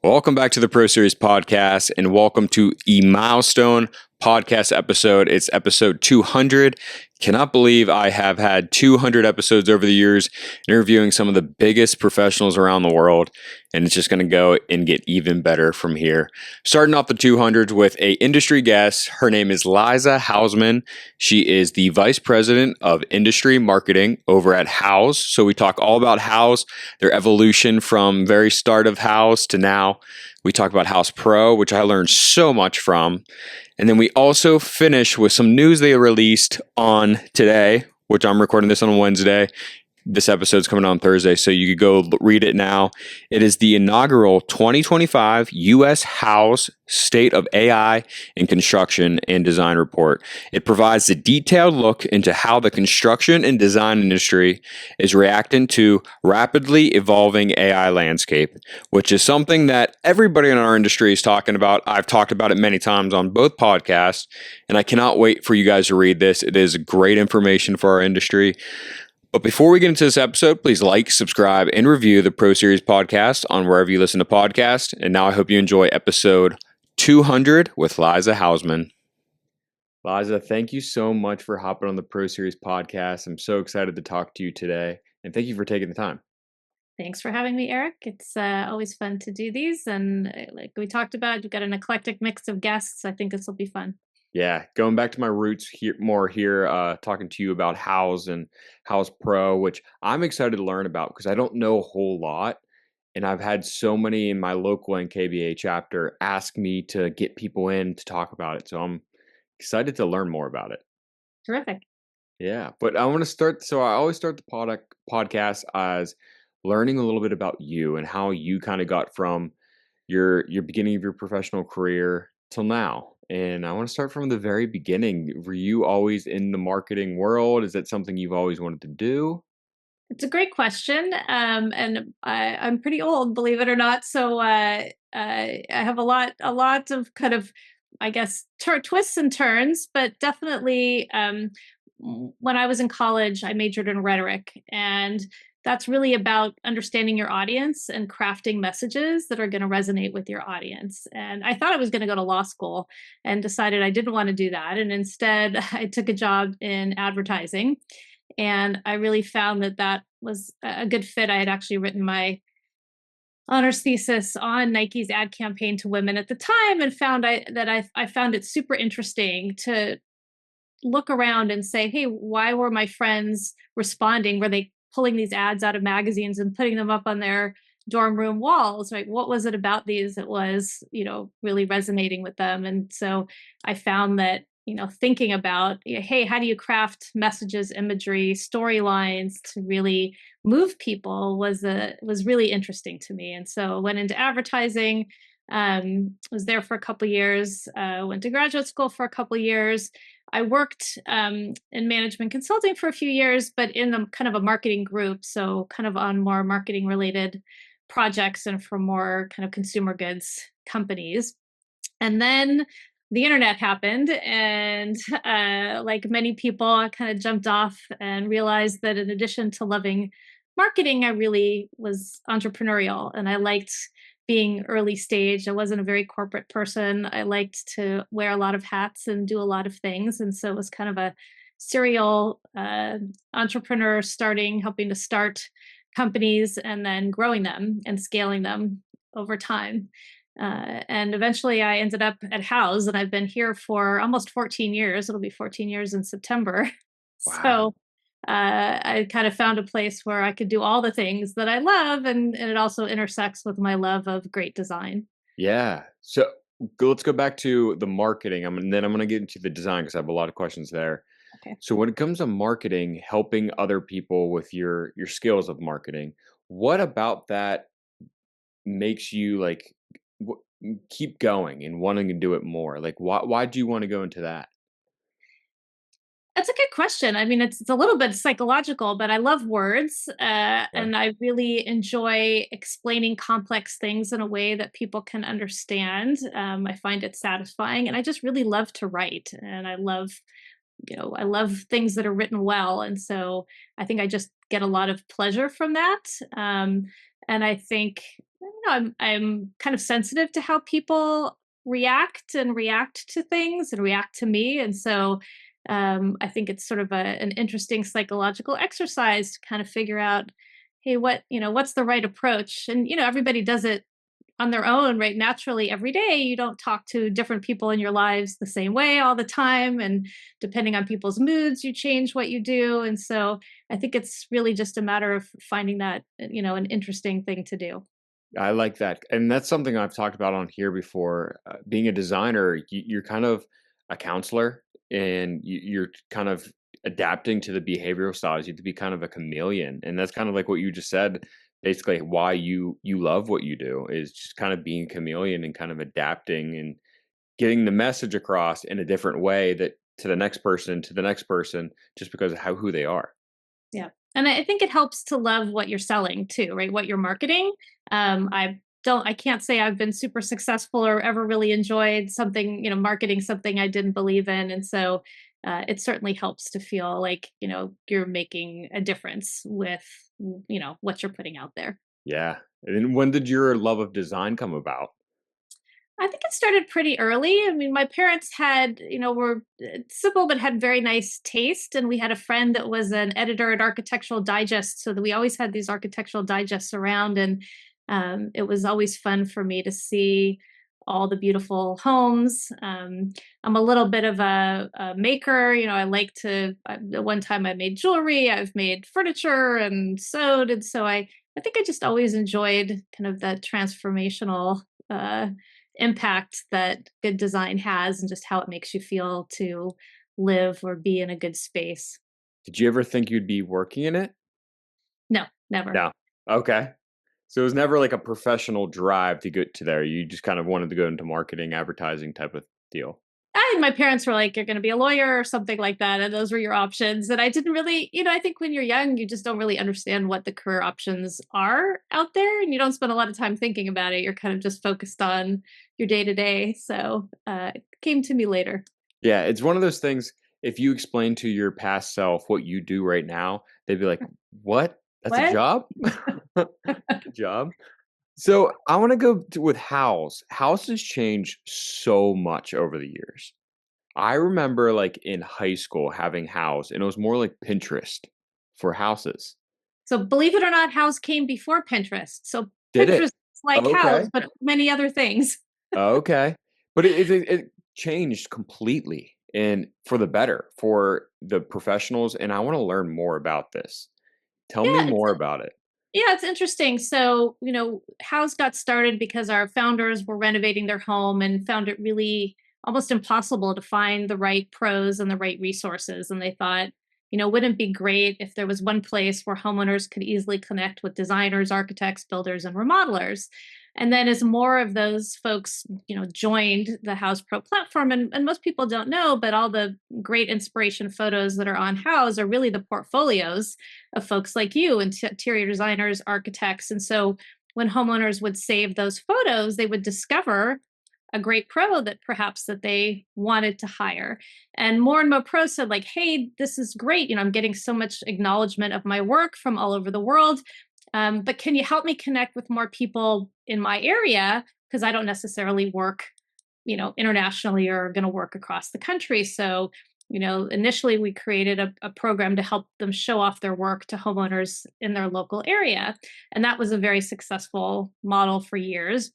Welcome back to the Pro Series podcast and welcome to a milestone podcast episode. It's episode 200. Cannot believe I have had 200 episodes over the years interviewing some of the biggest professionals around the world, and it's just going to go and get even better from here. Starting off the 200s with a industry guest. Her name is Liza Hausman. She is the Vice President of Industry Marketing over at Houzz. So we talk all about Houzz, their evolution from very start of Houzz to now. We talk about Houzz Pro, which I learned so much from. And then we also finish with some news they released on today, which I'm recording this on Wednesday. This episode's coming on Thursday, so you could go read it now. It is the inaugural 2025 U.S. Houzz State of AI in Construction and Design Report. It provides a detailed look into how the construction and design industry is reacting to rapidly evolving AI landscape, which is something that everybody in our industry is talking about. I've talked about it many times on both podcasts, and I cannot wait for you guys to read this. It is great information for our industry. But before we get into this episode, please like, subscribe, and review the Pro Series podcast on wherever you listen to podcasts. And now I hope you enjoy episode 200 with Liza Hausman. Liza, thank you so much for hopping on the Pro Series podcast. I'm so excited to talk to you today, and thank you for taking the time. Thanks for having me, Eric. It's always fun to do these. And like we talked about, you've got an eclectic mix of guests. I think this will be fun. Yeah, going back to my roots here, talking to you about Houzz and Houzz Pro, which I'm excited to learn about because I don't know a whole lot. And I've had so many in my local NKBA chapter ask me to get people in to talk about it. So I'm excited to learn more about it. Terrific. Yeah, but I want to start. So I always start the podcast as learning a little bit about you and how you kind of got from your beginning of your professional career till now. And I want to start from the very beginning. Were you always in the marketing world? Is that something you've always wanted to do? It's a great question. And I'm pretty old, believe it or not. So I have a lot of kind of, I guess, twists and turns, but definitely when I was in college, I majored in rhetoric, and that's really about understanding your audience and crafting messages that are going to resonate with your audience. And I thought I was going to go to law school and decided I didn't want to do that. And instead, I took a job in advertising. And I really found that that was a good fit. I had actually written my honors thesis on Nike's ad campaign to women at the time, and I found it super interesting to look around and say, hey, why were my friends responding? Were they pulling these ads out of magazines and putting them up on their dorm room walls? Right? What was it about these that was, really resonating with them? And so I found that, thinking about, hey, how do you craft messages, imagery, storylines to really move people was really interesting to me. And so went into advertising, was there for a couple of years, went to graduate school for a couple of years. I worked in management consulting for a few years, but in the kind of a marketing group. So kind of on more marketing related projects and for more kind of consumer goods companies. And then the internet happened, and like many people, I kind of jumped off and realized that in addition to loving marketing, I really was entrepreneurial, and I liked being early stage. I wasn't a very corporate person. I liked to wear a lot of hats and do a lot of things. And so it was kind of a serial entrepreneur helping to start companies and then growing them and scaling them over time. And eventually I ended up at Houzz, and I've been here for almost 14 years. It'll be 14 years in September. Wow. So I kind of found a place where I could do all the things that I love, and it also intersects with my love of great design. Yeah. So let's go back to the marketing. And then I'm going to get into the design because I have a lot of questions there. Okay. So when it comes to marketing, helping other people with your skills of marketing, what about that makes you keep going and wanting to do it more? Like why do you want to go into that? That's a good question. I mean, it's a little bit psychological, but I love words, Yeah. and I really enjoy explaining complex things in a way that people can understand. I find it satisfying, and I just really love to write, and I love things that are written well, and so I think I just get a lot of pleasure from that. And I think I don't know, I'm kind of sensitive to how people react to things and react to me, and so I think it's sort of an interesting psychological exercise to kind of figure out, hey, what's the right approach? And everybody does it on their own, right? Naturally, every day you don't talk to different people in your lives the same way all the time, and depending on people's moods, you change what you do. And so I think it's really just a matter of finding that an interesting thing to do. I like that. And that's something I've talked about on here before. Being a designer, you're kind of a counselor and you're kind of adapting to the behavioral styles. You have to be kind of a chameleon. And that's kind of like what you just said. Basically, why you love what you do is just kind of being a chameleon and kind of adapting and getting the message across in a different way that to the next person, just because of who they are. Yeah. And I think it helps to love what you're selling too, right? What you're marketing. I can't say I've been super successful or ever really enjoyed something, marketing something I didn't believe in. And so it certainly helps to feel like, you're making a difference with, what you're putting out there. Yeah. And then when did your love of design come about? I think it started pretty early. I mean, my parents were simple but had very nice taste. And we had a friend that was an editor at Architectural Digest. So that we always had these architectural digests around. And it was always fun for me to see all the beautiful homes. I'm a little bit of a maker. I like at one time I made jewelry, I've made furniture and sewed. And so I think I just always enjoyed kind of the transformational impact that good design has and just how it makes you feel to live or be in a good space. Did you ever think you'd be working in it? No, never. No. Okay. So it was never like a professional drive to get to there. You just kind of wanted to go into marketing, advertising type of deal. My parents were like, "You're going to be a lawyer or something like that," and those were your options. And I didn't really, I think when you're young, you just don't really understand what the career options are out there, and you don't spend a lot of time thinking about it. You're kind of just focused on your day to day. So it came to me later. Yeah, it's one of those things. If you explain to your past self what you do right now, they'd be like, "What? That's a What? job? Good job." So I want to go with Houzz. Houzz has changed so much over the years. I remember like in high school having Houzz, and it was more like Pinterest for houses. So believe it or not, House came before Pinterest. So Did Pinterest it? is like House, Okay. but many other things. Okay. But it changed completely and for the better for the professionals. And I want to learn more about this. Tell me Yeah, more about it. it's interesting. So, House got started because our founders were renovating their home and found it really almost impossible to find the right pros and the right resources. And they thought, wouldn't it be great if there was one place where homeowners could easily connect with designers, architects, builders, and remodelers? And then as more of those folks, joined the House Pro platform, and most people don't know, but all the great inspiration photos that are on House are really the portfolios of folks like you, interior designers, architects. And so when homeowners would save those photos, they would discover a great pro that perhaps that they wanted to hire. And more pros said like, "Hey, this is great. I'm getting so much acknowledgement of my work from all over the world. But can you help me connect with more people in my area? Because I don't necessarily work, internationally or going to work across the country." So, initially we created a program to help them show off their work to homeowners in their local area. And that was a very successful model for years.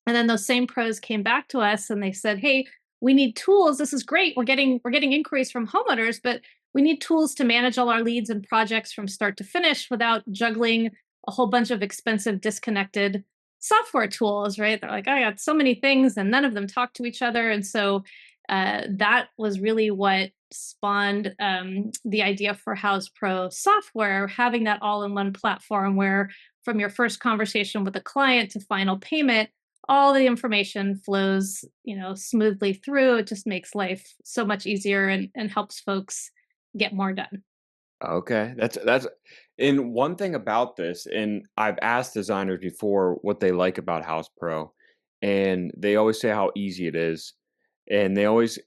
And then those same pros came back to us and they said, "Hey, we need tools. This is great. We're getting inquiries from homeowners, but we need tools to manage all our leads and projects from start to finish without juggling a whole bunch of expensive disconnected software tools." Right? They're like, "I got so many things and none of them talk to each other." And so that was really what spawned the idea for Houzz Pro software, having that all in one platform where from your first conversation with a client to final payment, all the information flows, smoothly through. It just makes life so much easier and helps folks get more done. Okay. That's and one thing about this, and I've asked designers before what they like about House Pro, and they always say how easy it is. And they always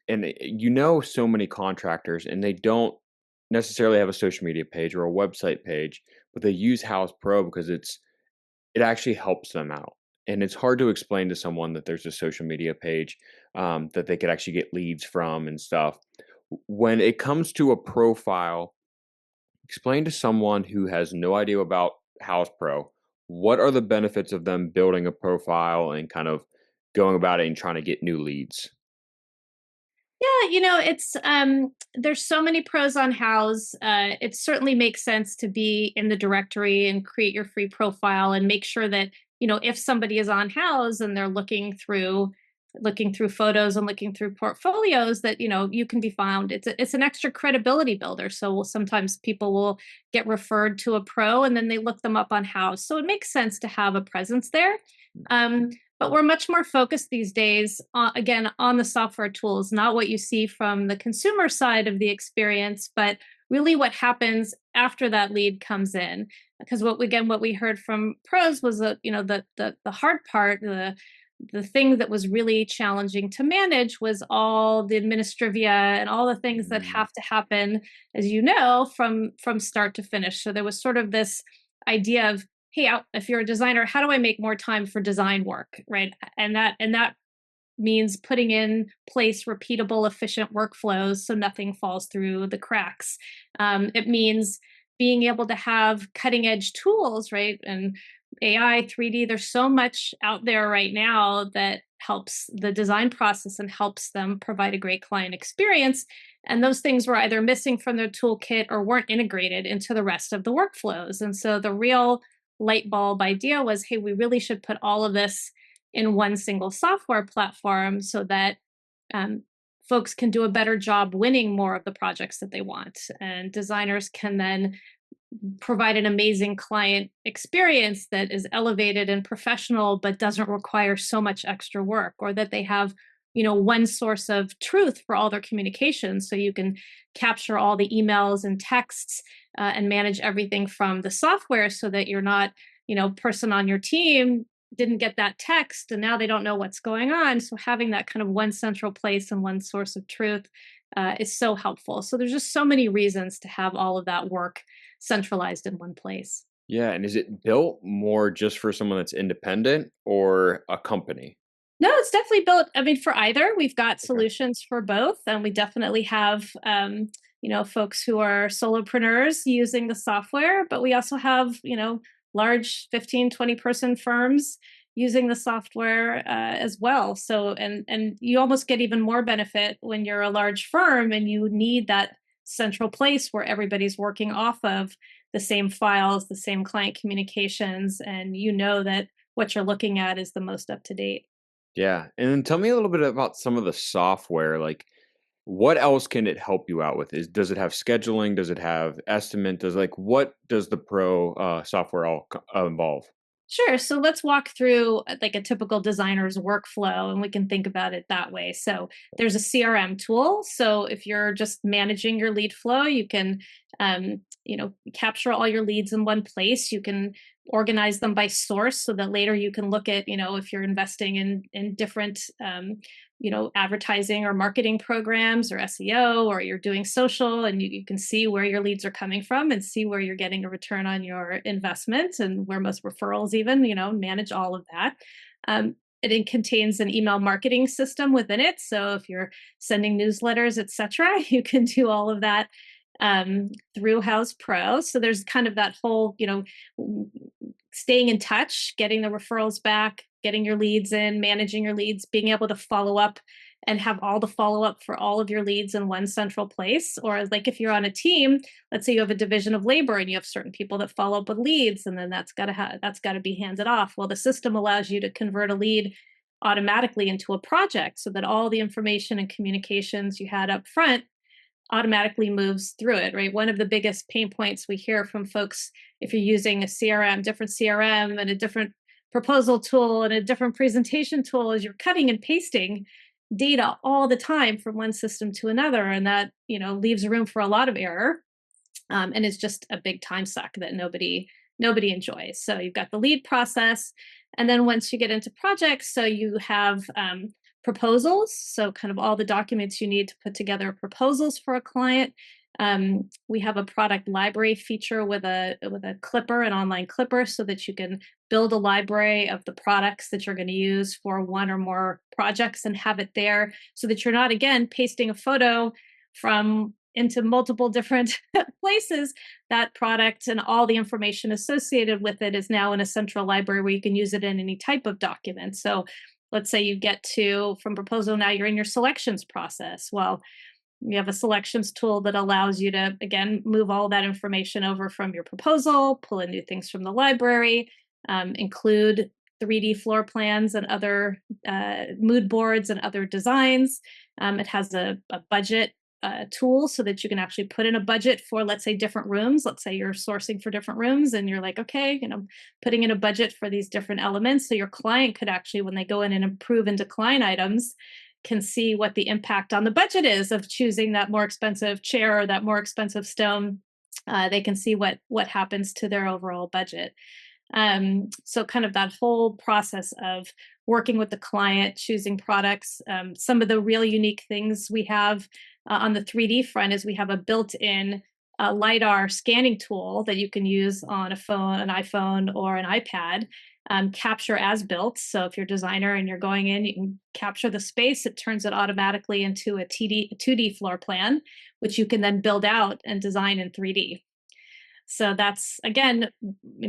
so many contractors and they don't necessarily have a social media page or a website page, but they use House Pro because it actually helps them out. and it's hard to explain to someone that there's a social media page that they could actually get leads from and stuff. When it comes to a profile, explain to someone who has no idea about Houzz Pro, what are the benefits of them building a profile and kind of going about it and trying to get new leads? Yeah, it's there's so many pros on House. It certainly makes sense to be in the directory and create your free profile and make sure that, if somebody is on House and they're looking through photos and looking through portfolios, that you can be found. It's an extra credibility builder. So sometimes people will get referred to a pro and then they look them up on House. So it makes sense to have a presence there. Um, but we're much more focused these days, again, on the software tools, not what you see from the consumer side of the experience, but really what happens after that lead comes in. Because what we heard from pros was the hard part, the thing that was really challenging to manage was all the administrivia and all the things that Mm, have to happen, as from start to finish. So there was sort of this idea of, hey, if you're a designer, how do I make more time for design work, right? And that means putting in place repeatable, efficient workflows so nothing falls through the cracks. It means being able to have cutting edge tools, right? And AI, 3D, there's so much out there right now that helps the design process and helps them provide a great client experience. And those things were either missing from their toolkit or weren't integrated into the rest of the workflows. And so the real light bulb idea was, hey, we really should put all of this in one single software platform so that um, folks can do a better job winning more of the projects that they want. And designers can then provide an amazing client experience that is elevated and professional, but doesn't require so much extra work, or that they have one source of truth for all their communications, so you can capture all the emails and texts and manage everything from the software, so that you're not person on your team didn't get that text and now they don't know what's going on. So having that kind of one central place and one source of truth is so helpful. So there's just so many reasons to have all of that work centralized in one place. yeah, and is it built more just for someone that's independent or a company? No, it's definitely built. I mean, for either, we've got Okay. solutions for both, and we definitely have, folks who are solopreneurs using the software, but we also have, large 15, 20 person firms using the software as well. So, and you almost get even more benefit when you're a large firm and you need that central place where everybody's working off of the same files, the same client communications, and that what you're looking at is the most up to date. Yeah, and then tell me a little bit about some of the software, like what else can it help you out with? Does it have scheduling? Does it have estimate? What does the pro software all involve? Sure. So let's walk through like a typical designer's workflow and we can think about it that way. So there's a CRM tool. So if you're just managing your lead flow, you can capture all your leads in one place. You can organize them by source so that later you can look at, if you're investing in different advertising or marketing programs or SEO, or you're doing social, and you can see where your leads are coming from and see where you're getting a return on your investment and where most referrals even, manage all of that. It contains an email marketing system within it. So if you're sending newsletters, etc., you can do all of that through Houzz Pro. So there's kind of that whole, staying in touch, getting the referrals back, getting your leads in, managing your leads, being able to follow up and have all the follow up for all of your leads in one central place. Or like if you're on a team, let's say you have a division of labor and you have certain people that follow up with leads, and then that's got to be handed off. Well, the system allows you to convert a lead automatically into a project so that all the information and communications you had up front automatically moves through it, right? One of the biggest pain points we hear from folks, if you're using a CRM, different CRM and a different proposal tool and a different presentation tool, is you're cutting and pasting data all the time from one system to another. And that, leaves room for a lot of error. And it's just a big time suck that nobody enjoys. So you've got the lead process. And then once you get into projects, so you have proposals. So kind of all the documents you need to put together proposals for a client. We have a product library feature with a clipper, an online clipper, so that you can build a library of the products that you're going to use for one or more projects and have it there, so that you're not, again, pasting a photo from into multiple different places. That product and all the information associated with it is now in a central library where you can use it in any type of document. So let's say you get to from proposal, now you're in your selections process. Well, you have a selections tool that allows you to, again, move all that information over from your proposal, pull in new things from the library, include 3D floor plans and other mood boards and other designs. It has a budget tool so that you can actually put in a budget for, let's say, different rooms. Let's say you're sourcing for different rooms and you're like, okay, putting in a budget for these different elements. So your client could actually, when they go in and approve and decline items, can see what the impact on the budget is of choosing that more expensive chair or that more expensive stone. They can see what happens to their overall budget. So kind of that whole process of working with the client, choosing products. Some of the real unique things we have on the 3D front is we have a built-in LiDAR scanning tool that you can use on a phone, an iPhone, or an iPad. Capture as built. So if you're a designer and you're going in, you can capture the space. It turns it automatically into a 2D floor plan, which you can then build out and design in 3D. So that's, again,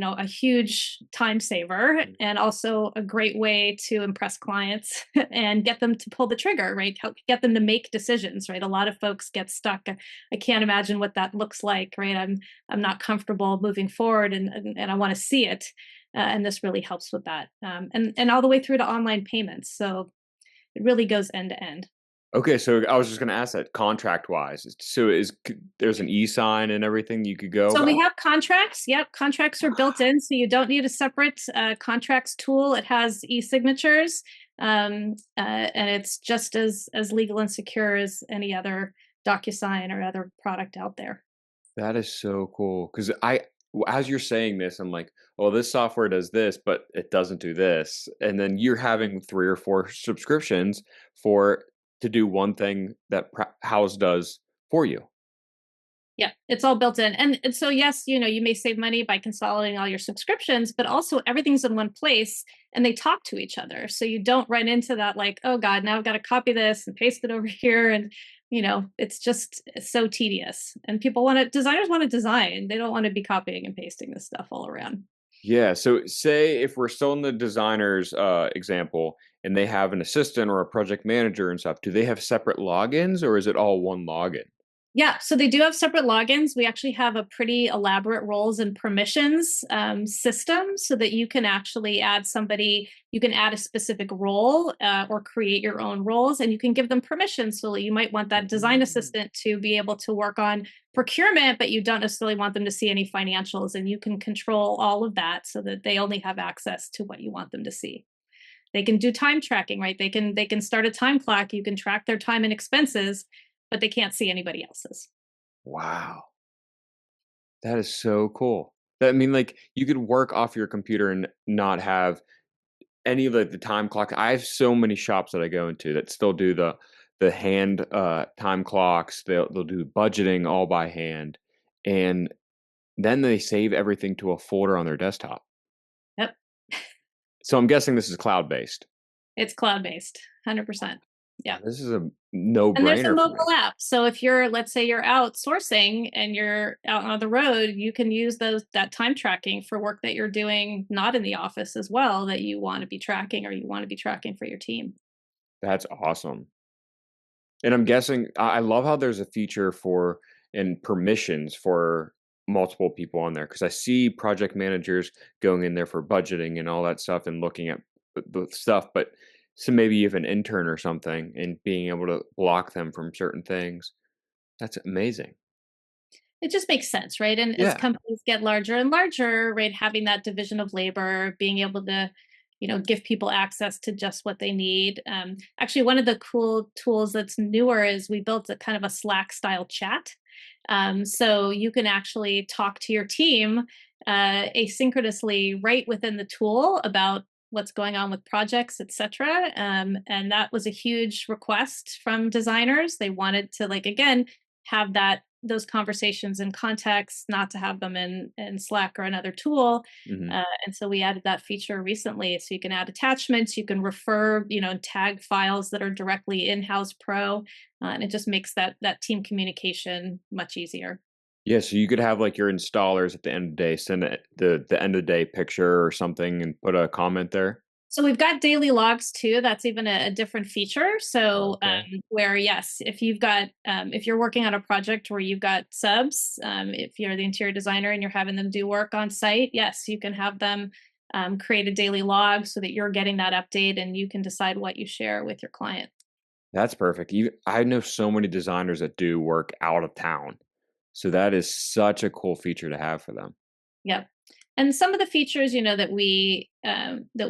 a huge time saver and also a great way to impress clients and get them to pull the trigger, right? Get them to make decisions, right? A lot of folks get stuck. I can't imagine what that looks like, right? I'm not comfortable moving forward and I want to see it. And this really helps with that. And all the way through to online payments. So it really goes end to end. Okay, so I was just going to ask that contract wise. So there's an e-sign and everything you could go So by? we have contracts. Yep, contracts are built in, so you don't need a separate contracts tool. It has e-signatures, and it's just as legal and secure as any other DocuSign or other product out there. That is so cool. Because as you're saying this, I'm like, well, this software does this, but it doesn't do this. And then you're having 3 or 4 subscriptions to do one thing that Houzz does for you. Yeah, it's all built in. And so, yes, you may save money by consolidating all your subscriptions, but also everything's in one place and they talk to each other. So you don't run into that like, oh God, now I've got to copy this and paste it over here. And, it's just so tedious. And designers want to design. They don't want to be copying and pasting this stuff all around. Yeah. So say if we're still in the designer's example and they have an assistant or a project manager and stuff, do they have separate logins or is it all one login? Yeah, so they do have separate logins. We actually have a pretty elaborate roles and permissions system so that you can actually you can add a specific role or create your own roles, and you can give them permissions. So you might want that design assistant to be able to work on procurement, but you don't necessarily want them to see any financials, and you can control all of that so that they only have access to what you want them to see. They can do time tracking, right? They can start a time clock. You can track their time and expenses, but they can't see anybody else's. Wow. That is so cool. I mean, like you could work off your computer and not have any of the time clock. I have so many shops that I go into that still do the hand time clocks. They'll do budgeting all by hand, and then they save everything to a folder on their desktop. Yep. So I'm guessing this is cloud based. It's cloud-based, 100%. Yeah. This is a no And there's a brainer for me. mobile app. So if let's say you're outsourcing and you're out on the road, you can use that time tracking for work that you're doing not in the office as well that you want to be tracking or you want to be tracking for your team. That's awesome. And I'm guessing I love how there's a feature and permissions for multiple people on there because I see project managers going in there for budgeting and all that stuff and looking at the stuff, but so maybe you have an intern or something and being able to block them from certain things. That's amazing. It just makes sense, right? And as Yeah. companies get larger and larger, right, having that division of labor, being able to, give people access to just what they need. Actually, one of the cool tools that's newer is we built a kind of a Slack style chat. So you can actually talk to your team asynchronously right within the tool about what's going on with projects, etc. And that was a huge request from designers. They wanted to, like, again, have that those conversations in context, not to have them in Slack or another tool. Hmm. And so we added that feature recently. So you can add attachments, you can refer, and tag files that are directly in Houzz Pro, and it just makes that team communication much easier. Yeah, so you could have like your installers at the end of the day send the end of the day picture or something and put a comment there. So we've got daily logs too. That's even a different feature. So Okay. where yes, if you've got if you're working on a project where you've got subs, if you're the interior designer and you're having them do work on site, yes, you can have them create a daily log so that you're getting that update and you can decide what you share with your client. That's perfect. I know so many designers that do work out of town. So that is such a cool feature to have for them. Yep. And some of the features, that we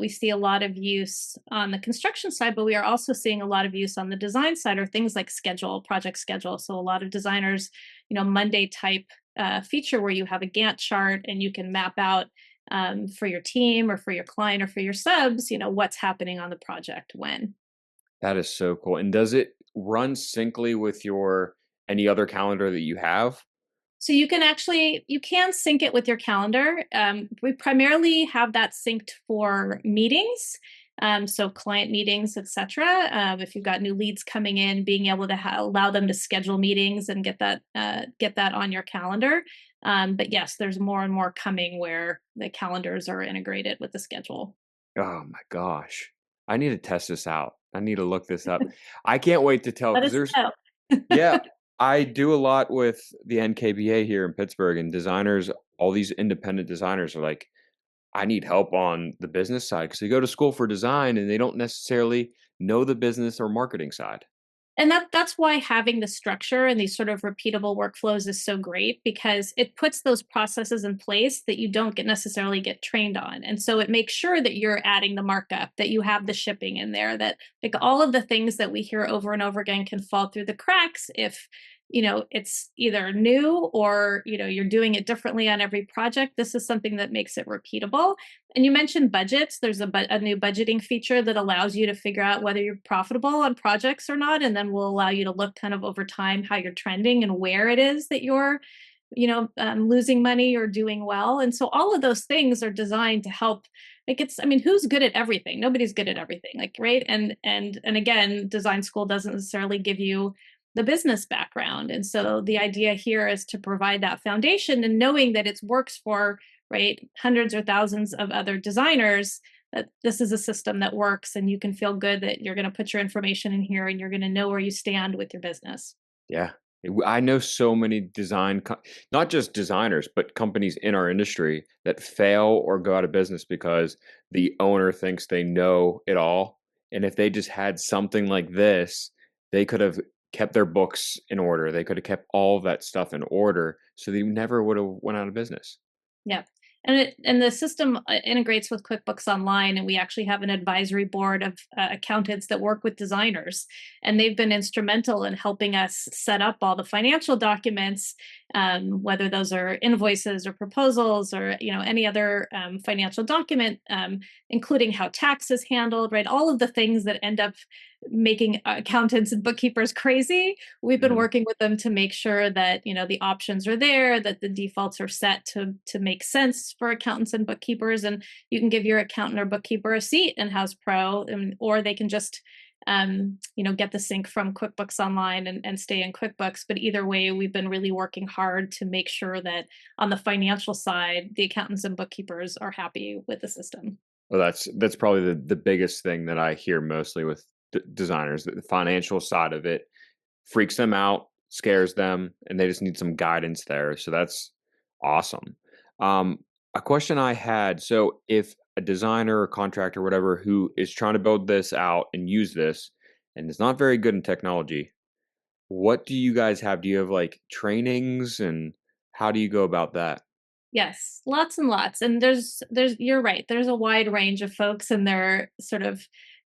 see a lot of use on the construction side, but we are also seeing a lot of use on the design side, are things like schedule, project schedule. So a lot of designers, Monday type feature where you have a Gantt chart and you can map out for your team or for your client or for your subs, what's happening on the project when. That is so cool. And does it run syncly with your any other calendar that you have? So you can sync it with your calendar. We primarily have that synced for meetings, so client meetings, etc. If you've got new leads coming in, being able to allow them to schedule meetings and get that on your calendar. But yes, there's more and more coming where the calendars are integrated with the schedule. Oh my gosh. I need to test this out. I need to look this up. I can't wait to tell Let because us there's know. yeah, I do a lot with the NKBA here in Pittsburgh and designers, all these independent designers are like, I need help on the business side because they go to school for design and they don't necessarily know the business or marketing side. And that's why having the structure and these sort of repeatable workflows is so great, because it puts those processes in place that you don't necessarily get trained on. And so it makes sure that you're adding the markup, that you have the shipping in there, that like all of the things that we hear over and over again can fall through the cracks if it's either new or you're doing it differently on every project. This is something that makes it repeatable. And you mentioned budgets. There's a new budgeting feature that allows you to figure out whether you're profitable on projects or not, and then will allow you to look kind of over time how you're trending and where it is that you're, losing money or doing well. And so all of those things are designed to help. Like I mean, who's good at everything? Nobody's good at everything. Like, right? And again, design school doesn't necessarily give you the business background. And so the idea here is to provide that foundation and knowing that it works for right hundreds or thousands of other designers, that this is a system that works and you can feel good that you're going to put your information in here and you're going to know where you stand with your business. Yeah. I know so many not just designers, but companies in our industry that fail or go out of business because the owner thinks they know it all. And if they just had something like this, they could have kept their books in order. They could have kept all of that stuff in order. So they never would have went out of business. Yeah. And the system integrates with QuickBooks Online, and we actually have an advisory board of accountants that work with designers, and they've been instrumental in helping us set up all the financial documents, whether those are invoices or proposals or any other financial document, including how tax is handled, right? All of the things that end up making accountants and bookkeepers crazy. We've been Mhm. working with them to make sure that the options are there, that the defaults are set to make sense for accountants and bookkeepers, and you can give your accountant or bookkeeper a seat in Houzz Pro, or they can just get the sync from QuickBooks Online and stay in QuickBooks. But either way, we've been really working hard to make sure that on the financial side, the accountants and bookkeepers are happy with the system. Well, that's probably the biggest thing that I hear mostly with designers. The financial side of it freaks them out, scares them, and they just need some guidance there. So that's awesome. A question I had: so if a designer or contractor, or whatever, who is trying to build this out and use this, and is not very good in technology, what do you guys have? Do you have like trainings, and how do you go about that? Yes, lots and lots. And there's you're right. There's a wide range of folks and their sort of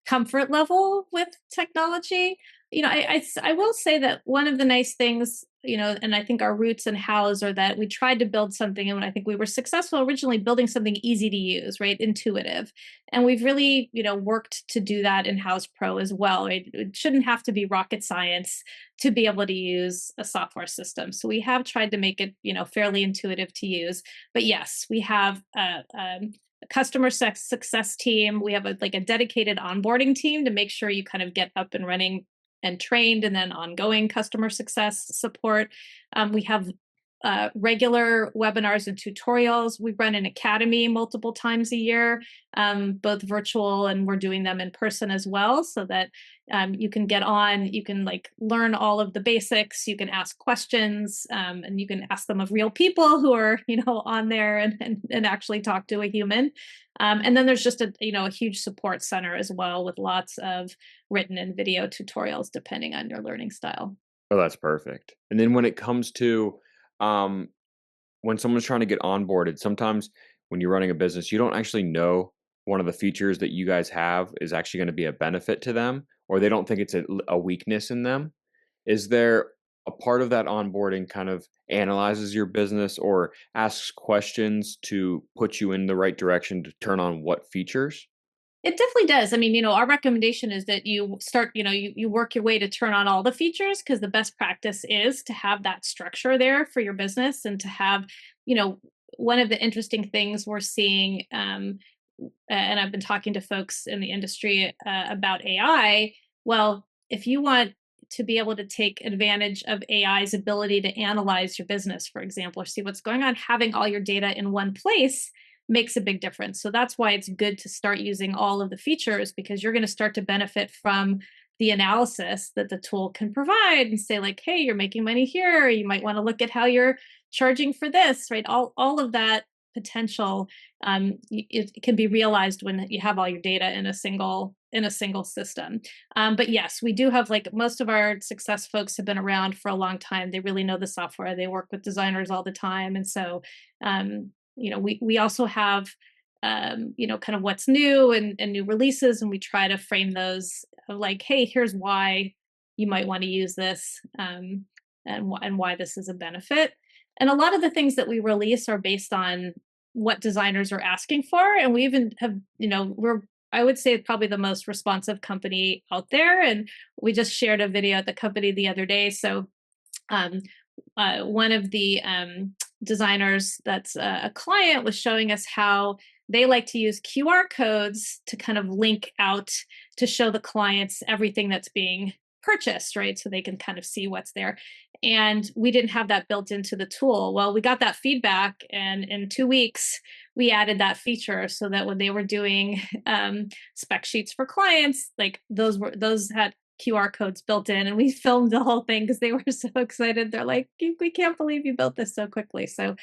comfort level with technology. I will say that one of the nice things, and I think our roots and Houzz are that we tried to build something, and I think we were successful originally building something easy to use, right? Intuitive. And we've really, worked to do that in Houzz Pro as well, right? It shouldn't have to be rocket science to be able to use a software system. So we have tried to make it, fairly intuitive to use. But yes, we have a customer success team. We have a dedicated onboarding team to make sure you kind of get up and running and trained, and then ongoing customer success support. We have regular webinars and tutorials. We run an academy multiple times a year, both virtual, and we're doing them in person as well, so that you can get on, you can learn all of the basics, you can ask questions, and you can ask them of real people who are on there, and actually talk to a human. And then there's just a huge support center as well, with lots of written and video tutorials depending on your learning style. Oh, that's perfect. And then when it comes to um, when someone's trying to get onboarded, sometimes when you're running a business, you don't actually know one of the features that you guys have is actually going to be a benefit to them, or they don't think it's a weakness in them. Is there a part of that onboarding kind of analyzes your business or asks questions to put you in the right direction to turn on what features? It definitely does. I mean, our recommendation is that you start, you work your way to turn on all the features, because the best practice is to have that structure there for your business, and to have, you know, one of the interesting things we're seeing, and I've been talking to folks in the industry about AI. Well, if you want to be able to take advantage of AI's ability to analyze your business, for example, or see what's going on, having all your data in one place makes a big difference. So that's why it's good to start using all of the features, because you're going to start to benefit from the analysis that the tool can provide, and say like, hey, you're making money here. You might want to look at how you're charging for this, right? All of that potential, it can be realized when you have all your data in a single system. But yes, we do have, like, most of our success folks have been around for a long time. They really know the software. They work with designers all the time, and so we also have kind of what's new, and new releases, and we try to frame those of like, hey, here's why you might want to use this, and why this is a benefit. And a lot of the things that we release are based on what designers are asking for. And we even have, we're, I would say, probably the most responsive company out there. And we just shared a video at the company the other day. So um, one of the designers that's a client was showing us how they like to use QR codes to kind of link out to show the clients everything that's being purchased, right? So they can kind of see what's there. And we didn't have that built into the tool. Well, we got that feedback, and in 2 weeks, we added that feature, so that when they were doing spec sheets for clients, like those had QR codes built in, and we filmed the whole thing because they were so excited. They're like, we can't believe you built this so quickly. So,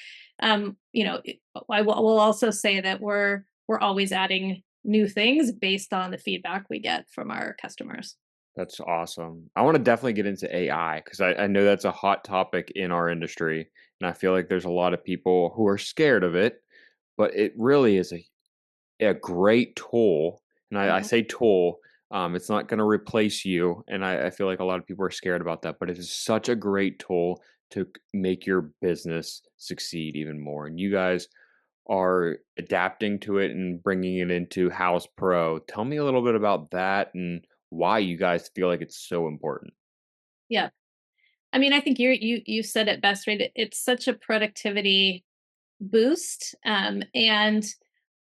will also say that we're always adding new things based on the feedback we get from our customers. That's awesome. I want to definitely get into AI because I know that's a hot topic in our industry. And I feel like there's a lot of people who are scared of it, but it really is a great tool. And I Mhm. say tool, it's not going to replace you. And I feel like a lot of people are scared about that, but it is such a great tool to make your business succeed even more. And you guys are adapting to it and bringing it into Houzz Pro. Tell me a little bit about that and why you guys feel like it's so important. Yeah. I mean, I think you said it best, right? It's such a productivity boost, and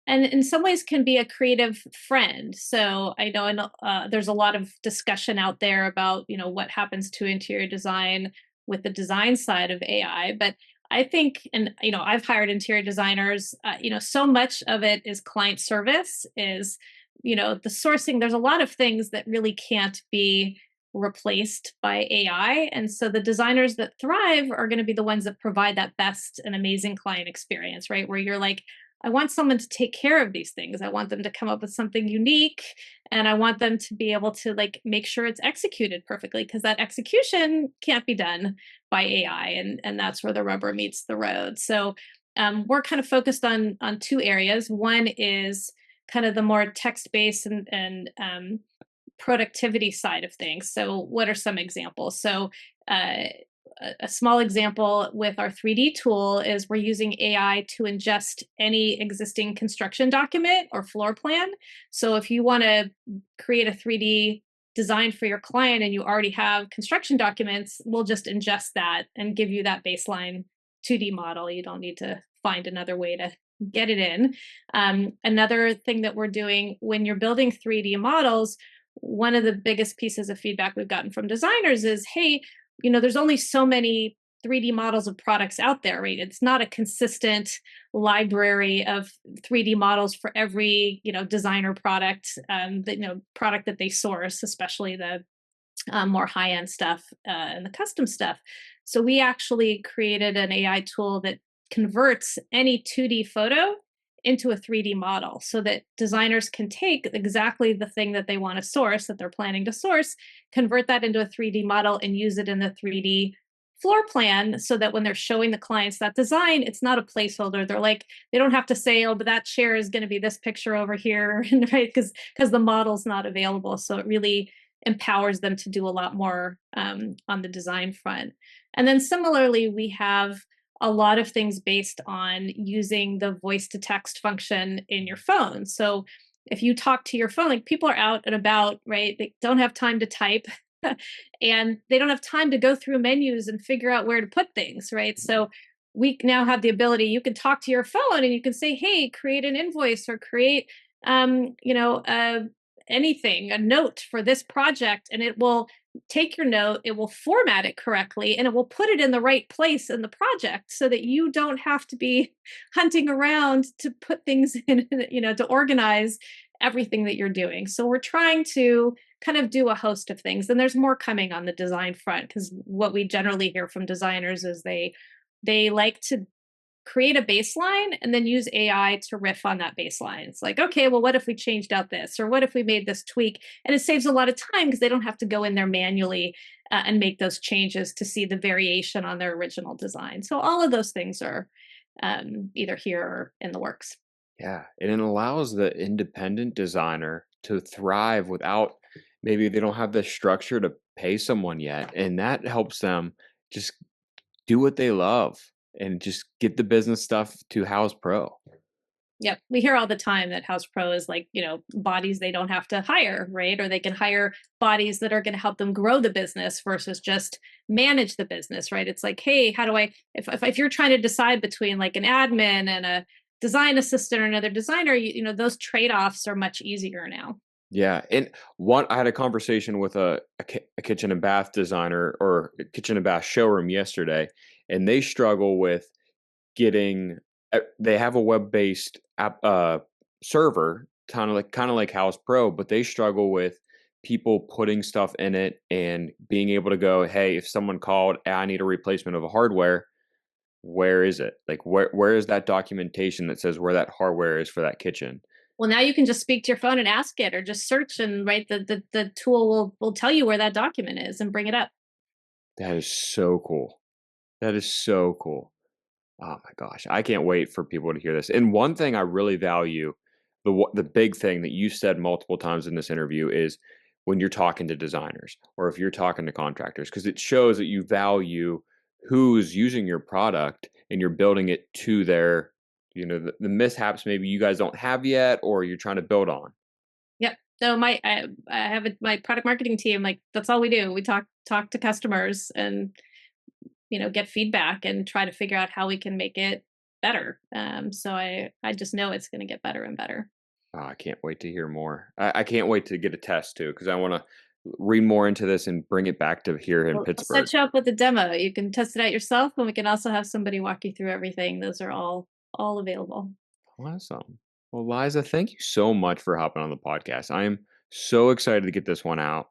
in some ways can be a creative friend. So I know, there's a lot of discussion out there about what happens to interior design with the design side of AI, but I think, and I've hired interior designers. So much of it is client service, is the sourcing. There's a lot of things that really can't be replaced by AI. And so the designers that thrive are going to be the ones that provide that best and amazing client experience, right? Where you're like, I want someone to take care of these things. I want them to come up with something unique, and I want them to be able to make sure it's executed perfectly, because that execution can't be done by AI, and that's where the rubber meets the road. So we're kind of focused on two areas. One is kind of the more text based and productivity side of things. So what are some examples? So a small example with our 3D tool is we're using AI to ingest any existing construction document or floor plan. So if you want to create a 3D design for your client and you already have construction documents, we'll just ingest that and give you that baseline 2D model. You don't need to find another way to get it in. Another thing that we're doing when you're building 3D models, one of the biggest pieces of feedback we've gotten from designers is, hey, there's only so many 3D models of products out there, right? It's not a consistent library of 3D models for every, designer product, product that they source, especially the more high-end stuff and the custom stuff. So we actually created an AI tool that converts any 2D photo into a 3D model so that designers can take exactly the thing that they want to source, that they're planning to source, convert that into a 3D model and use it in the 3D floor plan so that when they're showing the clients that design, it's not a placeholder. They don't have to say, oh, but that chair is going to be this picture over here, right? Because the model's not available. So it really empowers them to do a lot more on the design front. And then similarly, we have a lot of things based on using the voice to text function in your phone. So if you talk to your phone, like people are out and about, right? They don't have time to type and they don't have time to go through menus and figure out where to put things, right? So we now have the ability, you can talk to your phone and you can say, hey, create an invoice or create, anything, a note for this project, and it will take your note, it will format it correctly, and it will put it in the right place in the project so that you don't have to be hunting around to put things in, to organize everything that you're doing. So we're trying to kind of do a host of things, and there's more coming on the design front, because what we generally hear from designers is they like to create a baseline and then use AI to riff on that baseline. It's like, okay, well, what if we changed out this? Or what if we made this tweak? And it saves a lot of time because they don't have to go in there manually and make those changes to see the variation on their original design. So all of those things are either here or in the works. Yeah, and it allows the independent designer to thrive without, maybe they don't have the structure to pay someone yet, and that helps them just do what they love and just get the business stuff to Houzz Pro. Yep. We hear all the time that Houzz Pro is like, bodies they don't have to hire, right? Or they can hire bodies that are going to help them grow the business versus just manage the business, right? It's like, hey, how do if you're trying to decide between like an admin and a design assistant or another designer, those trade-offs are much easier now. Yeah, and I had a conversation with a kitchen and bath designer or a kitchen and bath showroom yesterday, and they struggle with getting. They have a web-based app server, kind of like Houzz Pro, but they struggle with people putting stuff in it and being able to go, hey, if someone called, I need a replacement of a hardware, where is it? Like where is that documentation that says where that hardware is for that kitchen? Well, now you can just speak to your phone and ask it, or just search, and right, the tool will tell you where that document is and bring it up. That is so cool. That is so cool. Oh my gosh, I can't wait for people to hear this. And one thing I really value, the big thing that you said multiple times in this interview is when you're talking to designers or if you're talking to contractors, because it shows that you value who's using your product and you're building it to their, the mishaps maybe you guys don't have yet or you're trying to build on. Yep. So I have my product marketing team. Like that's all we do. We talk to customers and get feedback and try to figure out how we can make it better. So I just know it's going to get better and better. Oh, I can't wait to hear more. I can't wait to get a test too because I want to read more into this and bring it back to here in I'll Pittsburgh. set you up with a demo. You can test it out yourself, and we can also have somebody walk you through everything. Those are all available. Awesome. Well, Liza, thank you so much for hopping on the podcast. I am so excited to get this one out.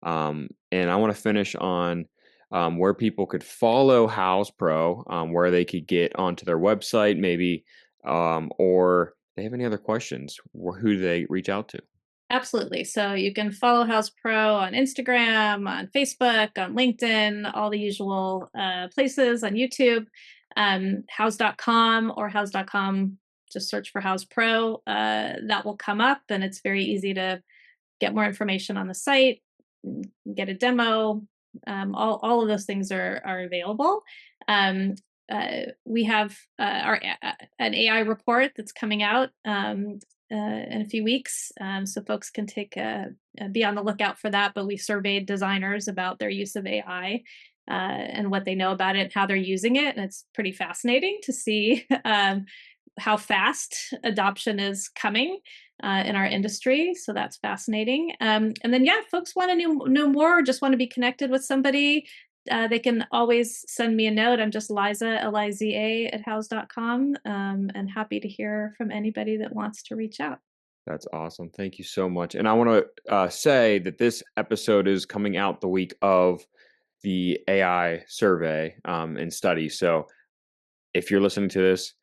And I want to finish on where people could follow Houzz Pro, where they could get onto their website, maybe, or if they have any other questions, who do they reach out to? Absolutely. So you can follow Houzz Pro on Instagram, on Facebook, on LinkedIn, all the usual places, on YouTube, houzz.com or houzz.com. Just search for Houzz Pro. That will come up, and it's very easy to get more information on the site, get a demo. All of those things are available. We have an AI report that's coming out in a few weeks, so folks can be on the lookout for that. But we've surveyed designers about their use of AI and what they know about it, how they're using it, and it's pretty fascinating to see how fast adoption is coming in our industry. So that's fascinating. And then, yeah, folks want to know more, or just want to be connected with somebody, they can always send me a note. I'm just Liza, Liza, at houzz.com, and happy to hear from anybody that wants to reach out. That's awesome. Thank you so much. And I want to say that this episode is coming out the week of the AI survey and study. So if you're listening to this,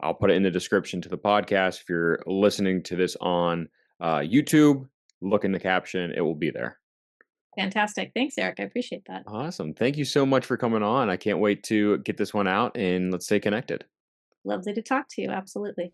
I'll put it in the description to the podcast. If you're listening to this on YouTube, look in the caption. It will be there. Fantastic. Thanks, Eric. I appreciate that. Awesome. Thank you so much for coming on. I can't wait to get this one out, and let's stay connected. Lovely to talk to you. Absolutely.